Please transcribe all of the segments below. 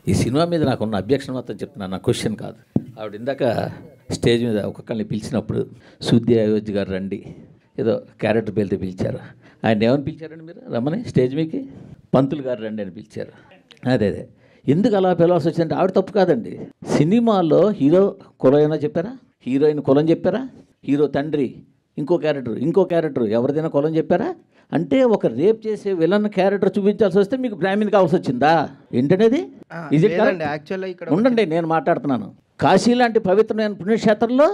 ఈ సినిమా మీద నాకున్న అబ్జెక్షన్ మొత్తం చెప్తున్నాను, నా క్వశ్చన్ కాదు. ఆవిడ ఇందాక స్టేజ్ మీద ఒక్కొక్కరిని పిలిచినప్పుడు సుద్ది అయోధ్య గారు రండి ఏదో క్యారెక్టర్ పేరుతో పిలిచారు. ఆయన ఏమని పిలిచారండి మీరు రమ్మని స్టేజ్ మీకి? పంతులు గారు రండి అని పిలిచారు. అదే ఎందుకు అలా పిలవాల్సి వచ్చిందంటే ఆవిడ తప్పు కాదండి. సినిమాలో హీరో కులం ఏమైనా చెప్పారా? హీరోయిన్ కులం చెప్పారా? హీరో తండ్రి ఇంకో క్యారెక్టర్ ఎవరిదైనా కులం చెప్పారా? అంటే ఒక రేప్ చేసే విలన్ క్యారెక్టర్ చూపించాల్సి వస్తే మీకు బ్రాహ్మణ్ కావాల్సి వచ్చిందా ఏంటనేది? ఇది ఉండండి, నేను మాట్లాడుతున్నాను. కాశీ లాంటి పవిత్రమైన పుణ్యక్షేత్రంలో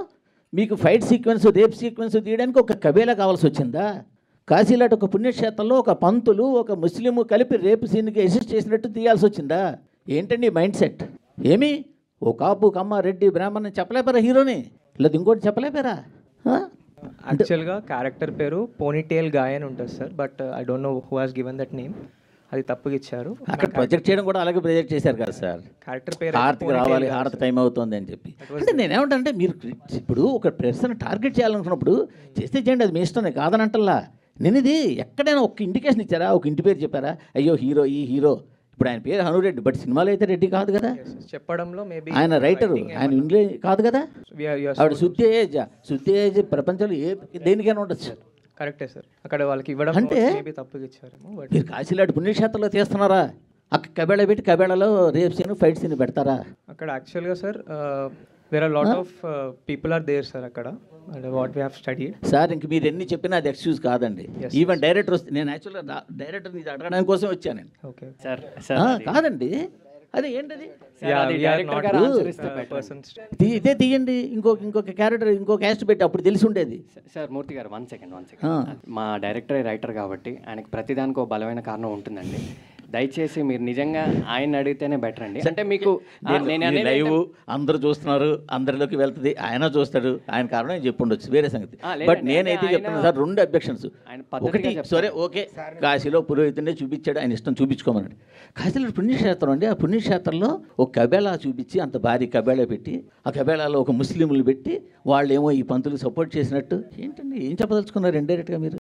మీకు ఫైట్ సీక్వెన్స్, రేప్ సీక్వెన్స్ తీయడానికి ఒక కబేలా కావాల్సి వచ్చిందా? కాశీ లాంటి ఒక పుణ్యక్షేత్రంలో ఒక పంతులు ఒక ముస్లిము కలిపి రేపు సీన్కి అసిస్ట్ చేసినట్టు తీయాల్సి వచ్చిందా? ఏంటండి మైండ్ సెట్? ఏమి ఓ కాపు కమ్మ రెడ్డి బ్రాహ్మణ్ చెప్పలేపారా హీరోని? లేదా ఇంకోటి చెప్పలేపారా? యాక్చువల్గా క్యారెక్టర్ పేరు పోనీటేల్ గాయ్ అని ఉంటుంది sir, but I don't know who has given that name. అది తప్పుగా ఇచ్చారు. అక్కడ ప్రొజెక్ట్ చేయడం కూడా అలాగే ప్రొజెక్ట్ చేశారు కదా సార్. క్యారెక్టర్ పేరు హారతికి రావాలి, హారతి టైం అవుతుంది అని చెప్పి. అంటే నేనేమంటే మీరు ఇప్పుడు ఒక పర్సన్ టార్గెట్ చేయాలనుకున్నప్పుడు చేస్తే చేయండి, అది మీ ఇష్టమే కాదనంటల్లా. నేను ఇది ఎక్కడైనా ఒక ఇండికేషన్ ఇచ్చారా? ఒక ఇంటి పేరు చెప్పారా? అయ్యో హీరో ఈ హీరో ఇప్పుడు ఆయన పేరు హనురెడ్డి, బట్ సినిమాలో అయితే రెడ్డి కాదు కదా. చెప్పడంలో మేబీ ఆయన రైటరు, ఆయన ఇంగ్లీష్ కాదు కదా. ఆవిడ శుద్ధి ఏజ్ ప్రపంచంలో దేనికైనా ఉండొచ్చు. కరెక్టే సార్. అక్కడ వాళ్ళకి ఇవ్వడం అంటే తప్పుగా ఇచ్చారేమో. మీరు కాశీలాంటి పుణ్యక్షేత్రంలో తీస్తున్నారా? అక్కడ కబేళ పెట్టి కబేళలో రేప్ సీన్ ఫైట్ సీన్ పెడతారా? అక్కడ యాక్చువల్గా sir where are lot of people are there sir అక్కడ, what we have studied. Sir ఇంక మీరు ఎన్ని చెప్పినా అది ఎక్స్క్యూజ్ కాదండి. ఈవెన్ డైరెక్టర్ వస్తే నేను యాక్చువల్గా డైరెక్టర్ ఇది అడగడానికి కోసం వచ్చాను. ఓకే సార్ కాదండి, అదే ఏంటది ఇదే తీయండి, ఇంకొక క్యారెక్టర్ ఇంకో క్యాస్ట్ పెట్టి అప్పుడు తెలిసి ఉండేది. సార్ మూర్తి గారు వన్ సెకండ్. మా డైరెక్టర్ రైటర్ కాబట్టి ఆయనకి ప్రతిదానికి ఒక బలమైన కారణం ఉంటుందండి. దయచేసి మీరు నిజంగా ఆయన అడిగితేనే బెటర్ అండి. అంటే మీకు లైవ్ అందరూ చూస్తున్నారు, అందరిలోకి వెళ్తుంది, ఆయన చూస్తాడు, ఆయన కారణం నేను చెప్పుండొచ్చు, వేరే సంగతి. బట్ నేనైతే చెప్తున్నాను సార్, రెండు అబ్జెక్షన్స్. ఒకటి సరే ఓకే, కాశీలో పురోహితుడినే చూపించాడు, ఆయన ఇష్టం చూపించుకోమన్నాడు. కాశీలో పుణ్యక్షేత్రం అండి, ఆ పుణ్యక్షేత్రంలో ఒక కబేళా చూపించి అంత భారీ కబేళా పెట్టి ఆ కబేళాలో ఒక ముస్లింలు పెట్టి వాళ్ళు ఏమో ఈ పంతులు సపోర్ట్ చేసినట్టు ఏంటండి? ఏం చెప్పదలుచుకున్నారు ఇండైరెక్ట్గా మీరు?